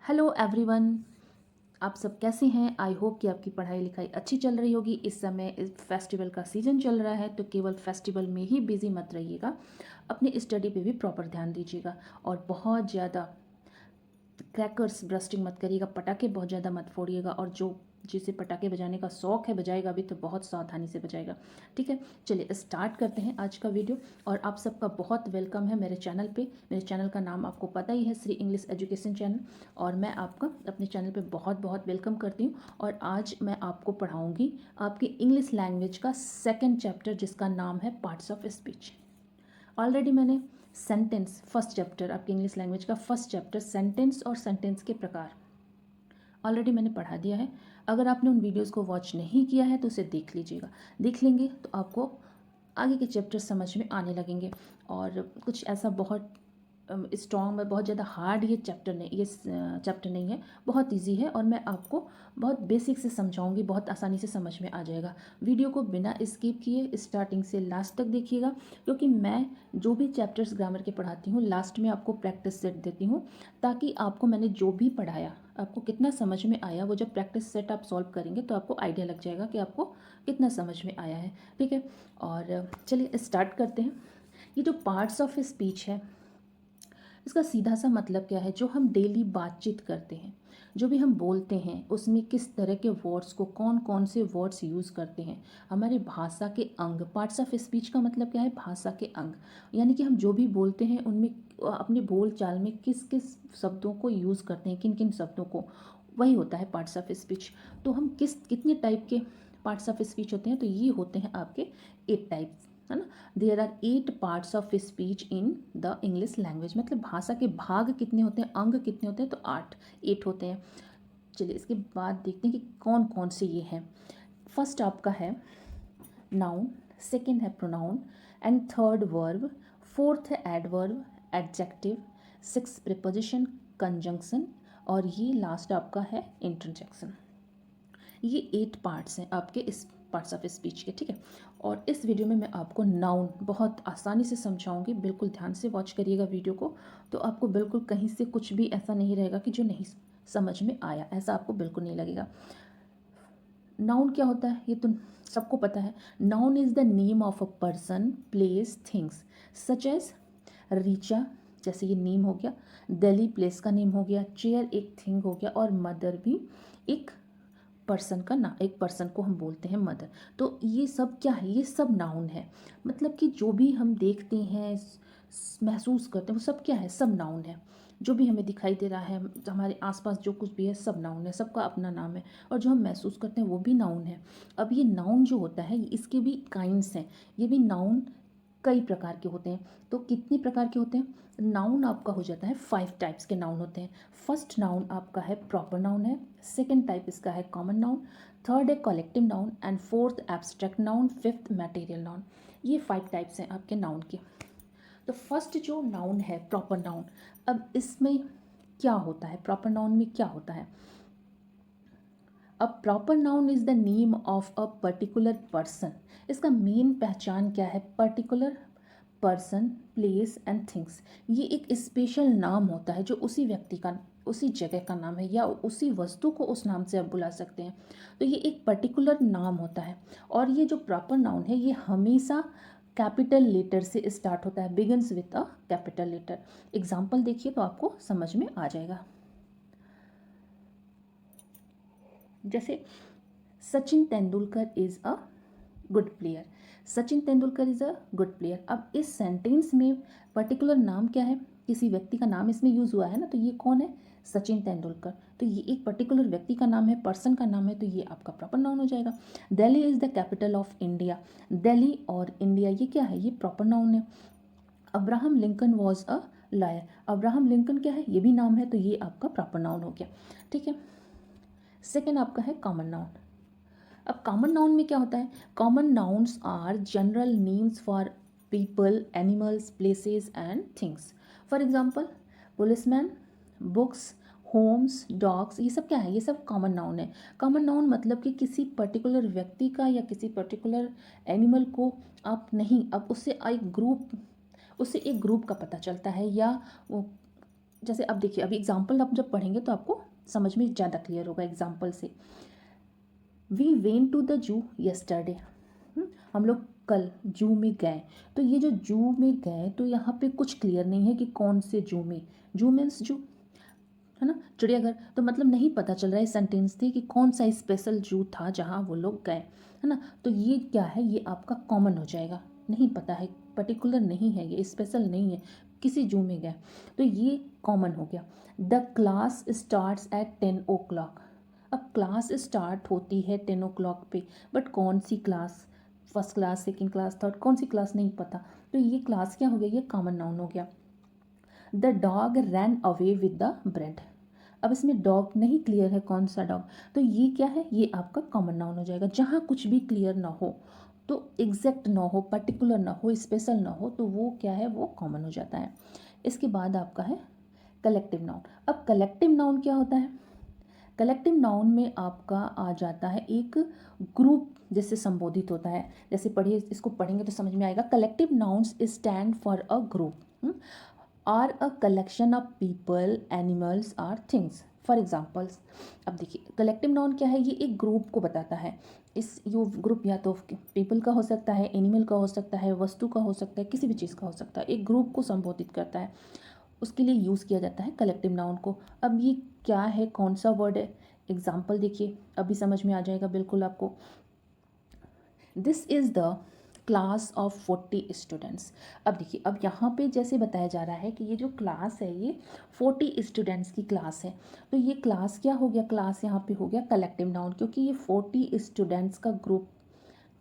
Hello everyone. आप सब कैसे हैं? आई होप कि आपकी पढ़ाई लिखाई अच्छी चल रही होगी। इस समय इस फेस्टिवल का सीज़न चल रहा है तो केवल फेस्टिवल में ही बिजी मत रहिएगा, अपनी स्टडी पे भी प्रॉपर ध्यान दीजिएगा और बहुत ज़्यादा क्रैकर्स ब्रस्टिंग मत करिएगा, पटाखे बहुत ज़्यादा मत फोड़िएगा। और जो जिसे पटाखे बजाने का शौक़ है बजाएगा भी तो बहुत सावधानी से बजाएगा। ठीक है, चलिए स्टार्ट करते हैं आज का वीडियो। और आप सबका बहुत वेलकम है मेरे चैनल पे। मेरे चैनल का नाम आपको पता ही है, श्री इंग्लिश एजुकेशन चैनल। और मैं आपका अपने चैनल पे बहुत बहुत वेलकम करती हूँ। और आज मैं आपको पढ़ाऊँगी आपकी इंग्लिश लैंग्वेज का सेकेंड चैप्टर, जिसका नाम है पार्ट्स ऑफ स्पीच। ऑलरेडी मैंने सेंटेंस फर्स्ट चैप्टर, आपकी इंग्लिश लैंग्वेज का फर्स्ट चैप्टर सेंटेंस और सेंटेंस के प्रकार ऑलरेडी मैंने पढ़ा दिया है। अगर आपने उन वीडियोस को वॉच नहीं किया है तो उसे देख लीजिएगा। देख लेंगे तो आपको आगे के चैप्टर समझ में आने लगेंगे। और कुछ ऐसा बहुत स्ट्रॉन्ग में बहुत ज़्यादा हार्ड ये चैप्टर नहीं, ये चैप्टर नहीं है, बहुत इजी है। और मैं आपको बहुत बेसिक से समझाऊंगी, बहुत आसानी से समझ में आ जाएगा। वीडियो को बिना स्किप किए स्टार्टिंग से लास्ट तक देखिएगा, क्योंकि मैं जो भी चैप्टर्स ग्रामर के पढ़ाती हूँ लास्ट में आपको प्रैक्टिस सेट देती हूँ, ताकि आपको मैंने जो भी पढ़ाया आपको कितना समझ में आया, वो जब प्रैक्टिस सेट आप सॉल्व करेंगे तो आपको आइडिया लग जाएगा कि आपको कितना समझ में आया है। ठीक है, और चलिए स्टार्ट करते हैं। ये जो पार्ट्स ऑफ स्पीच है, इसका सीधा सा मतलब क्या है? जो हम डेली बातचीत करते हैं, जो भी हम बोलते हैं, उसमें किस तरह के वर्ड्स को, कौन कौन से वर्ड्स यूज़ करते हैं, हमारे भाषा के अंग। पार्ट्स ऑफ स्पीच का मतलब क्या है? भाषा के अंग। यानी कि हम जो भी बोलते हैं उनमें अपने बोल चाल में किस किस शब्दों को यूज़ करते हैं, किन किन शब्दों को, वही होता है पार्ट्स ऑफ स्पीच। तो हम कितने टाइप के पार्ट्स ऑफ स्पीच होते हैं? तो ये होते हैं आपके 8 टाइप्स, है ना। There are 8 parts of speech in the English language. मतलब भाषा के भाग कितने होते हैं, अंग कितने होते हैं? तो 8 होते हैं। चलिए इसके बाद देखते हैं कि कौन कौन से ये हैं। फर्स्ट आपका है नाउन, सेकेंड है pronoun, and third verb, fourth है adverb, adjective, six preposition, conjunction, और ये लास्ट आपका है इंटरजेक्शन। ये 8 पार्ट्स हैं आपके इस पार्ट्स ऑफ स्पीच के। ठीक है, और इस वीडियो में मैं आपको नाउन बहुत आसानी से समझाऊंगी। बिल्कुल ध्यान से वॉच करिएगा वीडियो को, तो आपको बिल्कुल कहीं से कुछ भी ऐसा नहीं रहेगा कि जो नहीं समझ में आया, ऐसा आपको बिल्कुल नहीं लगेगा। नाउन क्या होता है ये तो सबको पता है। Noun is the name of a person, place, things, such as Richa, जैसे ये नेम हो गया, दिल्ली प्लेस का नेम हो गया, चेयर एक थिंग हो गया, और मदर भी एक पर्सन का ना, एक पर्सन को हम बोलते हैं मदर। तो ये सब क्या है? ये सब नाउन है। मतलब कि जो भी हम देखते हैं, महसूस करते हैं, वो सब क्या है? सब नाउन है। जो भी हमें दिखाई दे रहा है, हमारे आसपास जो कुछ भी है, सब नाउन है, सबका अपना नाम है। और जो हम महसूस करते हैं वो भी नाउन है। अब ये नाउन जो होता है इसके भी काइंड्स हैं। ये भी नाउन कई प्रकार के होते हैं। तो कितने प्रकार के होते हैं? नाउन आपका हो जाता है 5 टाइप्स के नाउन होते हैं। फर्स्ट नाउन आपका है प्रॉपर नाउन है, सेकंड टाइप इसका है कॉमन नाउन, थर्ड है collective noun, and fourth abstract noun, fifth material noun. ये 5 टाइप्स हैं आपके नाउन के। तो फर्स्ट जो नाउन है प्रॉपर नाउन, अब इसमें क्या होता है? प्रॉपर नाउन में क्या होता है? A proper noun is the name of a particular person. इसका मेन पहचान क्या है? Particular person, place and things. ये एक स्पेशल नाम होता है जो उसी व्यक्ति का, उसी जगह का नाम है, या उसी वस्तु को उस नाम से आप बुला सकते हैं। तो ये एक पर्टिकुलर नाम होता है। और ये जो प्रॉपर नाउन है ये हमेशा कैपिटल लेटर से स्टार्ट होता है, begins with a capital letter. Example देखिए तो आपको समझ में आ जाएगा। जैसे Sachin Tendulkar is a good player. Sachin Tendulkar is a good player. अब इस सेंटेंस में पर्टिकुलर नाम क्या है? किसी व्यक्ति का नाम इसमें यूज़ हुआ है ना, तो ये कौन है? सचिन तेंदुलकर। तो ये एक पर्टिकुलर व्यक्ति का नाम है, पर्सन का नाम है, तो ये आपका प्रॉपर नाउन हो जाएगा। Delhi is the capital of India. Delhi और इंडिया ये क्या है? ये प्रॉपर नाउन है। Abraham Lincoln was a lawyer. Abraham Lincoln क्या है? ये भी नाम है, तो ये आपका प्रॉपर नाउन हो गया। ठीक है, सेकेंड आपका है कॉमन नाउन। अब कॉमन नाउन में क्या होता है? Common nouns are general names for people, animals, places and things. For example policeman, books, homes, dogs, ये सब क्या है? ये सब कॉमन नाउन है। कॉमन नाउन मतलब कि किसी पर्टिकुलर व्यक्ति का या किसी पर्टिकुलर एनिमल को आप नहीं, अब उससे एक ग्रुप का पता चलता है, या वो जैसे अब देखिए, अभी एग्जाम्पल आप जब पढ़ेंगे तो आपको समझ में ज़्यादा क्लियर होगा एग्जाम्पल से। We went to the zoo yesterday, हम लोग कल जू में गए। तो ये जो जू में गए, तो यहाँ पे कुछ क्लियर नहीं है कि कौन से जू में। जू मीन्स जू, है ना, चिड़ियाघर। तो मतलब नहीं पता चल रहा है सेंटेंस से कि कौन सा स्पेशल जू था जहाँ वो लोग गए, है ना। तो ये क्या है, ये आपका कॉमन हो जाएगा, नहीं पता है, पर्टिकुलर नहीं है, ये स्पेशल नहीं है, किसी जू में गए, तो ये कॉमन हो गया। The class starts at 10 o'clock। अब क्लास स्टार्ट होती है 10 o'clock पे, बट कौन सी class, first class, second class, third, कौन सी क्लास नहीं पता। तो ये क्लास क्या हो गया, ये कॉमन नाउन हो गया। The dog ran away with the bread. अब इसमें डॉग नहीं क्लियर है कौन सा डॉग, तो ये क्या है, ये आपका कॉमन नाउन हो जाएगा। जहाँ कुछ भी क्लियर ना हो, तो एग्जैक्ट ना हो, पर्टिकुलर ना हो, स्पेशल ना हो, तो वो क्या है, वो कॉमन हो जाता है। इसके बाद आपका है कलेक्टिव नाउन। अब कलेक्टिव नाउन क्या होता है, कलेक्टिव नाउन में आपका आ जाता है एक ग्रुप जिससे संबोधित होता है। जैसे पढ़िए, इसको पढ़ेंगे तो समझ में आएगा। Collective nouns stand for a group, or a collection of people, animals or things. For examples, अब देखिए कलेक्टिव नाउन क्या है, ये एक ग्रुप को बताता है। इस यो ग्रुप या तो पीपल का हो सकता है, एनिमल का हो सकता है, वस्तु का हो सकता है, किसी भी चीज़ का हो सकता है, एक ग्रुप को संबोधित करता है, उसके लिए यूज़ किया जाता है कलेक्टिव नाउन को। अब ये क्या है, कौन सा वर्ड है, एग्जाम्पल देखिए, अभी समझ में आ जाएगा बिल्कुल आपको। This is the class of 40 students. अब देखिए, अब यहाँ पे जैसे बताया जा रहा है कि ये जो क्लास है, ये 40 स्टूडेंट्स की क्लास है। तो ये क्लास क्या हो गया, क्लास यहाँ पे हो गया कलेक्टिव नाउन, क्योंकि ये 40 स्टूडेंट्स का ग्रुप,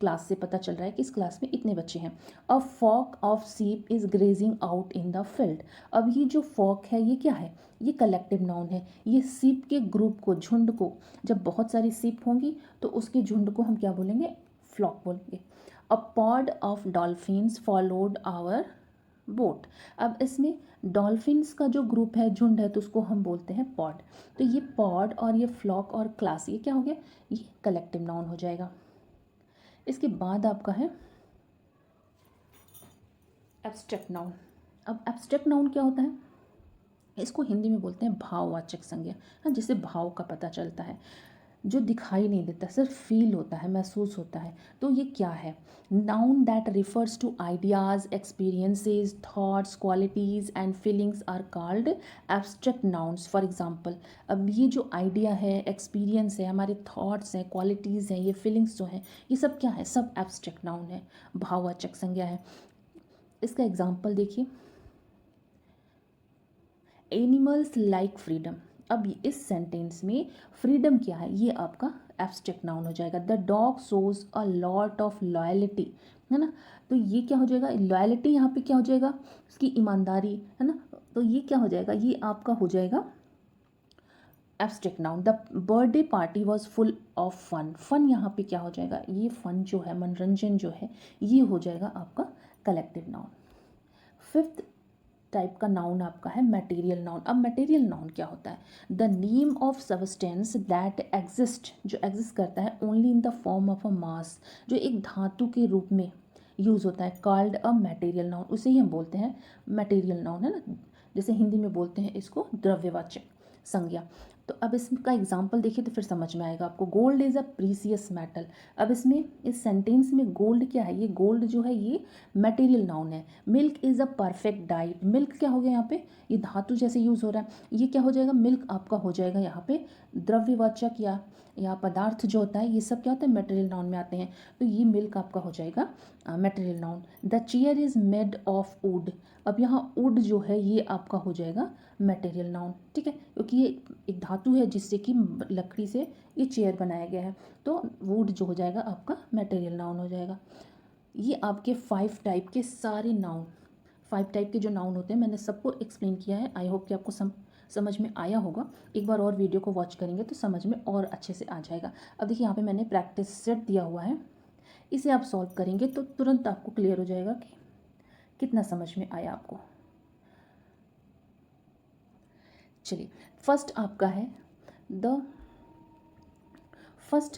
क्लास से पता चल रहा है कि इस क्लास में इतने बच्चे हैं। A flock of sheep is grazing out in the field. अब ये जो फॉक है, ये क्या है, ये कलेक्टिव नाउन है। ये सीप के ग्रुप को, झुंड को, जब बहुत सारी सीप होंगी तो उसके झुंड को हम क्या बोलेंगे, फ्लॉक बोलेंगे। A pod of dolphins followed our boat. अब इसमें डॉल्फिन्स का जो ग्रुप है, झुंड है, तो उसको हम बोलते हैं पॉड। तो ये पॉड और ये फ्लॉक और क्लास, ये क्या हो गया, ये कलेक्टिव नाउन हो जाएगा। इसके बाद आपका है एब्स्ट्रैक्ट नाउन। अब एब्स्ट्रैक्ट नाउन क्या होता है, इसको हिंदी में बोलते हैं भाववाचक संज्ञा, हाँ, जिससे भाव का पता चलता है, जो दिखाई नहीं देता, सिर्फ फील होता है, महसूस होता है। तो ये क्या है, noun that refers to ideas, experiences, thoughts, qualities and feelings are called abstract nouns. For example, अब ये जो आइडिया है, एक्सपीरियंस है, हमारे थॉट्स हैं, क्वालिटीज़ हैं, ये फीलिंग्स जो हैं, ये सब क्या है, सब एब्स्ट्रैक्ट नाउन है, भाववाचक संज्ञा है। इसका एग्जाम्पल देखिए, एनिमल्स लाइक फ्रीडम। अब इस सेंटेंस में फ्रीडम क्या है, ये आपका एब्स्ट्रैक्ट नाउन हो जाएगा। The dog shows a lot of loyalty, है ना। तो ये क्या हो जाएगा, लॉयल्टी यहाँ पे क्या हो जाएगा, उसकी ईमानदारी, है ना। तो ये क्या हो जाएगा, ये आपका हो जाएगा abstract noun. The birthday party was full of fun. Fun यहाँ पे क्या हो जाएगा, ये फन जो है, मनोरंजन जो है, ये हो जाएगा आपका कलेक्टिव नाउन। फिफ्थ टाइप का नाउन आपका है मटेरियल नाउन। अब मटेरियल नाउन क्या होता है, the name of substance that exist, जो एग्जिस्ट करता है only in the form of a mass, जो एक धातु के रूप में यूज़ होता है, कॉल्ड अ मटेरियल नाउन, उसे ही हम बोलते हैं मटेरियल नाउन, है ना। जैसे हिंदी में बोलते हैं इसको द्रव्यवाचक संज्ञा। तो अब इसका एग्जाम्पल देखिए तो फिर समझ में आएगा आपको। Gold is a precious metal. अब इसमें इस सेंटेंस में गोल्ड क्या है, ये गोल्ड जो है ये मटेरियल नाउन है। Milk is a perfect diet. Milk क्या हो गया यहाँ पे, ये धातु जैसे यूज़ हो रहा है, ये क्या हो जाएगा, मिल्क आपका हो जाएगा यहाँ पे द्रव्यवाचक या पदार्थ जो होता है, ये सब क्या होता है, मटेरियल नाउन में आते हैं। तो ये मिल्क आपका हो जाएगा material noun. The chair is made of would. अब यहाँ वुड जो है ये आपका हो जाएगा मटेरियल नाउन, ठीक है, क्योंकि ये एक धातु है जिससे कि लकड़ी से ये चेयर बनाया गया है, तो वुड जो हो जाएगा आपका मटेरियल नाउन हो जाएगा। ये आपके 5 टाइप के सारे नाउन, 5 टाइप के जो नाउन होते हैं, मैंने सबको एक्सप्लेन किया है। आई होप कि आपको समझ में आया होगा। एक बार और वीडियो को वॉच करेंगे तो समझ में और अच्छे से आ जाएगा। अब देखिए यहाँ पे मैंने प्रैक्टिस सेट दिया हुआ है, इसे आप सॉल्व करेंगे तो तुरंत आपको क्लियर हो जाएगा कि कितना समझ में आया आपको। चलिए, फर्स्ट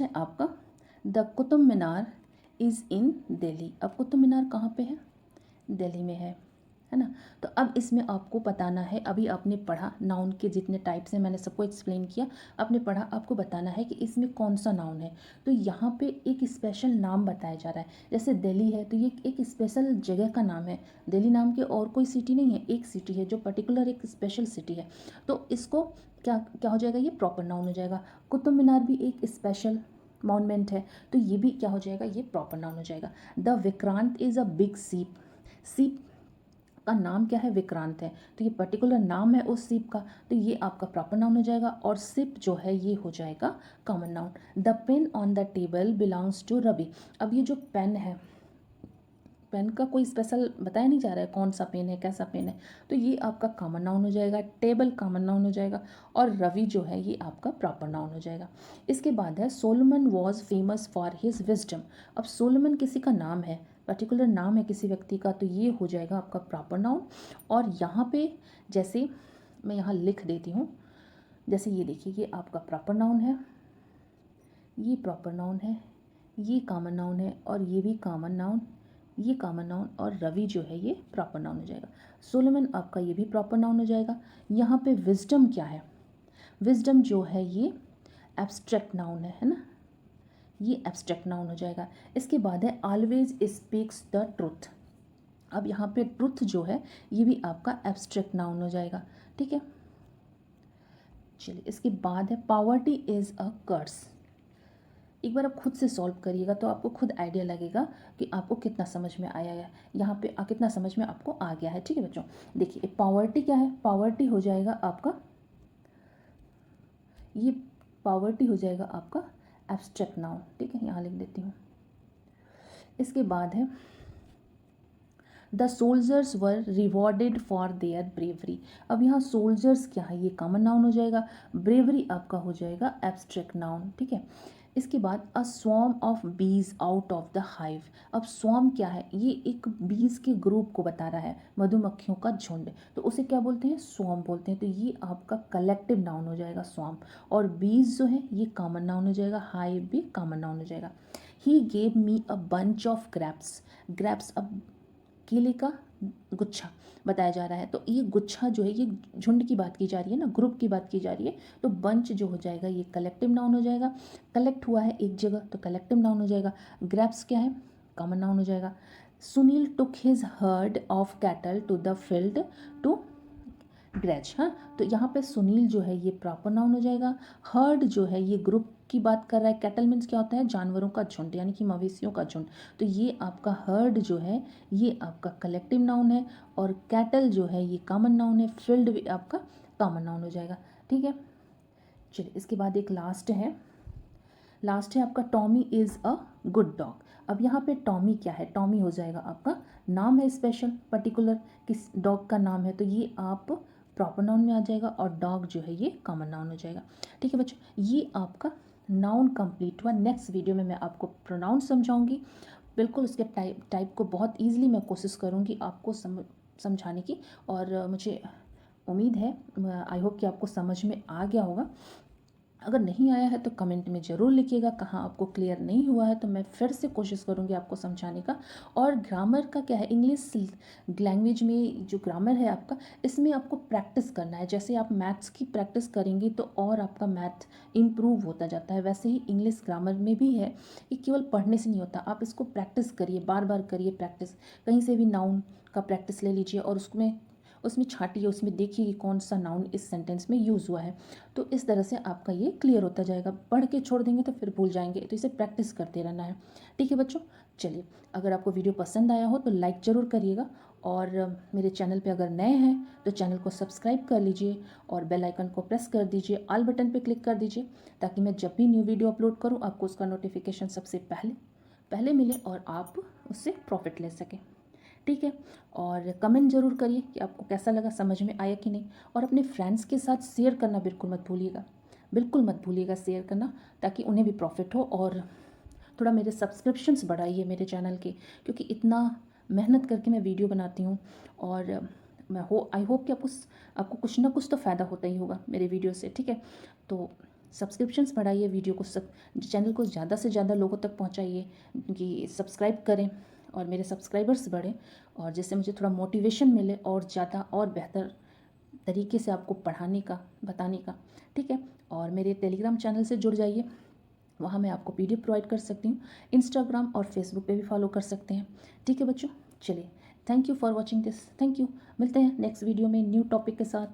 है आपका the Qutub Minar is in Delhi. अब कुतुब मीनार कहाँ पे है, दिल्ली में है। है ना। तो अब इसमें आपको बताना है, अभी आपने पढ़ा नाउन के जितने टाइप्स हैं मैंने सबको एक्सप्लेन किया, आपने पढ़ा, आपको बताना है कि इसमें कौन सा नाउन है। तो यहाँ पे एक स्पेशल नाम बताया जा रहा है, जैसे दिल्ली है तो ये एक स्पेशल जगह का नाम है, दिल्ली नाम के और कोई सिटी नहीं है, एक सिटी है जो पर्टिकुलर एक स्पेशल सिटी है। तो इसको क्या क्या हो जाएगा, ये प्रॉपर नाउन हो जाएगा। कुतुब मीनार भी एक स्पेशल मॉन्यूमेंट है, तो ये भी क्या हो जाएगा, ये प्रॉपर नाउन हो जाएगा। The Vikrant is a big सीप, सीप का नाम क्या है, विक्रांत है, तो ये पर्टिकुलर नाम है उस सीप का, तो ये आपका प्रॉपर नाउन हो जाएगा। और सिप जो है ये हो जाएगा common noun. The pen on the table belongs to Ravi. अब ये जो पेन है, पेन का कोई स्पेशल बताया नहीं जा रहा है कौन सा पेन है, कैसा पेन है, तो ये आपका कॉमन नाउन हो जाएगा। टेबल कॉमन नाउन हो जाएगा, और रवि जो है ये आपका प्रॉपर नाउन हो जाएगा। इसके बाद है Solomon was famous for his wisdom. अब सोलोमन किसी का नाम है, पर्टिकुलर नाम है किसी व्यक्ति का, तो ये हो जाएगा आपका प्रॉपर नाउन। और यहाँ पे जैसे मैं यहाँ लिख देती हूँ, जैसे ये देखिए, ये आपका प्रॉपर नाउन है, ये प्रॉपर नाउन है, ये कॉमन नाउन है, और ये भी कॉमन नाउन, ये कॉमन नाउन, और रवि जो है ये प्रॉपर नाउन हो जाएगा। सोलोमन आपका ये भी प्रॉपर नाउन हो जाएगा। यहाँ पे विजडम क्या है, विजडम जो है ये एब्स्ट्रैक्ट नाउन है ना, ये एब्स्ट्रैक्ट नाउन हो जाएगा। इसके बाद है ऑलवेज स्पीक्स द ट्रुथ। अब यहाँ पे ट्रुथ जो है ये भी आपका एब्स्ट्रैक्ट नाउन हो जाएगा, ठीक है। चलिए, इसके बाद है पॉवर्टी इज़ अ कर्स। एक बार आप खुद से सॉल्व करिएगा तो आपको खुद आइडिया लगेगा कि आपको कितना समझ में आया है, यहाँ पे कितना समझ में आपको आ गया है, ठीक है बच्चों। देखिए पॉवर्टी क्या है, पॉवर्टी हो जाएगा आपका, ये पॉवर्टी हो जाएगा आपका एब्स्ट्रैक्ट नाउन, ठीक है, यहाँ लिख देती हूँ। इसके बाद है the soldiers were rewarded for their bravery. अब यहाँ सोल्जर्स क्या है, ये कॉमन नाउन हो जाएगा, ब्रेवरी आपका हो जाएगा एब्स्ट्रैक्ट नाउन, ठीक है। इसके बाद अ स्वॉर्म ऑफ बीज आउट ऑफ द हाइव। अब स्वॉर्म क्या है, ये एक बीज के ग्रुप को बता रहा है, मधुमक्खियों का झुंड, तो उसे क्या बोलते हैं, स्वॉर्म बोलते हैं, तो ये आपका कलेक्टिव नाउन हो जाएगा स्वॉर्म। और बीज जो है ये कॉमन नाउन हो जाएगा, हाइव भी कॉमन नाउन हो जाएगा। He gave me a bunch of grapes. Grapes अब केले का गुच्छा बताया जा रहा है, तो ये गुच्छा जो है ये झुंड की बात की जा रही है ना, ग्रुप की बात की जा रही है, तो बंच जो हो जाएगा ये कलेक्टिव नाउन हो जाएगा। कलेक्ट हुआ है एक जगह तो कलेक्टिव नाउन हो जाएगा। ग्रैप्स क्या है, कॉमन नाउन हो जाएगा। Sunil took his herd of cattle to the field to graze, हाँ, तो यहाँ पे सुनील जो है ये प्रॉपर नाउन हो जाएगा। हर्ड जो है ये ग्रुप की बात कर रहा है, कैटल मीन्स क्या होता है, जानवरों का झुंड, यानी कि मवेशियों का झुंड, तो ये आपका हर्ड जो है ये आपका कलेक्टिव नाउन है, और कैटल जो है ये कॉमन नाउन है, फील्ड भी आपका कॉमन नाउन हो जाएगा, ठीक है। चलिए, इसके बाद एक लास्ट है, लास्ट है आपका Tommy is a good dog. अब यहाँ पे टॉमी क्या है, टॉमी हो जाएगा आपका नाम है, स्पेशल पर्टिकुलर किस डॉग का नाम है, तो ये आप प्रॉपर नाउन में आ जाएगा, और डॉग जो है ये कॉमन नाउन हो जाएगा, ठीक है बच्चों। ये आपका नाउन कंप्लीट हुआ। नेक्स्ट वीडियो में मैं आपको प्रोनाउन समझाऊंगी, बिल्कुल उसके टाइप को बहुत ईजिली मैं कोशिश करूँगी आपको समझाने की, और मुझे उम्मीद है, आई होप कि आपको समझ में आ गया होगा। अगर नहीं आया है तो कमेंट में ज़रूर लिखिएगा, कहाँ आपको क्लियर नहीं हुआ है, तो मैं फिर से कोशिश करूँगी आपको समझाने का। और ग्रामर का क्या है, इंग्लिश लैंग्वेज में जो ग्रामर है आपका, इसमें आपको प्रैक्टिस करना है। जैसे आप मैथ्स की प्रैक्टिस करेंगे तो और आपका मैथ इम्प्रूव होता जाता है, वैसे ही इंग्लिश ग्रामर में भी है, ये केवल पढ़ने से नहीं होता, आप इसको प्रैक्टिस करिए, बार बार करिए प्रैक्टिस। कहीं से भी नाउन का प्रैक्टिस ले लीजिए और उसमें छाटिए, उसमें देखिए कि कौन सा नाउन इस सेंटेंस में यूज़ हुआ है, तो इस तरह से आपका ये क्लियर होता जाएगा। पढ़ के छोड़ देंगे तो फिर भूल जाएंगे, तो इसे प्रैक्टिस करते रहना है, ठीक है बच्चों। चलिए, अगर आपको वीडियो पसंद आया हो तो लाइक ज़रूर करिएगा, और मेरे चैनल पे अगर नए हैं तो चैनल को सब्सक्राइब कर लीजिए, और बेल आइकन को प्रेस कर दीजिए, ऑल बटन पे क्लिक कर दीजिए, ताकि मैं जब भी न्यू वीडियो अपलोड करूँ आपको उसका नोटिफिकेशन सबसे पहले मिले और आप उससे प्रॉफिट ले सकें, ठीक है। और कमेंट ज़रूर करिए कि आपको कैसा लगा, समझ में आया कि नहीं, और अपने फ्रेंड्स के साथ शेयर करना बिल्कुल मत भूलिएगा, बिल्कुल मत भूलिएगा शेयर करना, ताकि उन्हें भी प्रॉफिट हो। और थोड़ा मेरे सब्सक्रिप्शंस बढ़ाइए मेरे चैनल के, क्योंकि इतना मेहनत करके मैं वीडियो बनाती हूँ, और आई होप कि आपको कुछ ना कुछ तो फ़ायदा होता ही होगा मेरे वीडियो से, ठीक है। तो सब्सक्रिप्शंस बढ़ाइए, वीडियो को चैनल को ज़्यादा से ज़्यादा लोगों तक पहुँचाइए, कि सब्सक्राइब करें, और मेरे सब्सक्राइबर्स बढ़ें और जिससे मुझे थोड़ा मोटिवेशन मिले और ज़्यादा और बेहतर तरीके से आपको पढ़ाने का, बताने का, ठीक है। और मेरे टेलीग्राम चैनल से जुड़ जाइए, वहाँ मैं आपको PDF प्रोवाइड कर सकती हूँ। इंस्टाग्राम और फेसबुक पे भी फॉलो कर सकते हैं, ठीक है बच्चों। चलिए, thank you for watching this, thank you. मिलते हैं नेक्स्ट वीडियो में न्यू टॉपिक के साथ।